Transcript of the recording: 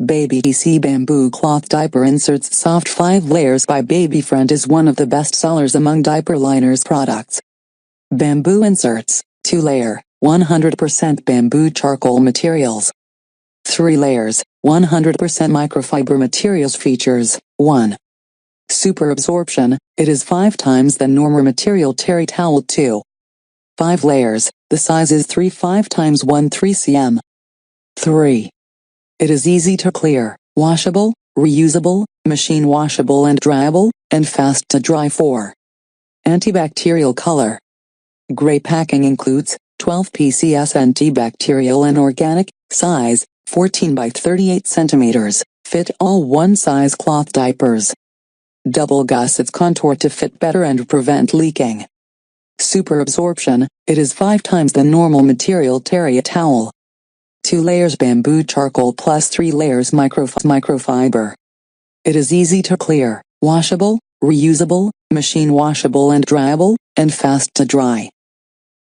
Baby DC Bamboo Cloth Diaper Inserts Soft 5 Layers by Babyfriend is one of the best sellers among diaper liners products. Bamboo Inserts, 2-layer, 100% bamboo charcoal materials. 3 layers, 100% microfiber materials. Features: 1. Super absorption, it is 5 times the normal material terry towel. 2. 5 layers, the size is 5 times 1 3 cm. 3. It is easy to clear, washable, reusable, machine washable and dryable, and fast to dry. 4. Antibacterial color. Gray packing includes 12 PCS antibacterial and organic, size 14 by 38 centimeters, fit all one-size cloth diapers. Double gussets contour to fit better and prevent leaking. Super absorption, it is 5 times the normal material terry towel. 2 layers bamboo charcoal plus 3 layers microfiber. It is easy to clear, washable, reusable, machine washable and dryable, and fast to dry.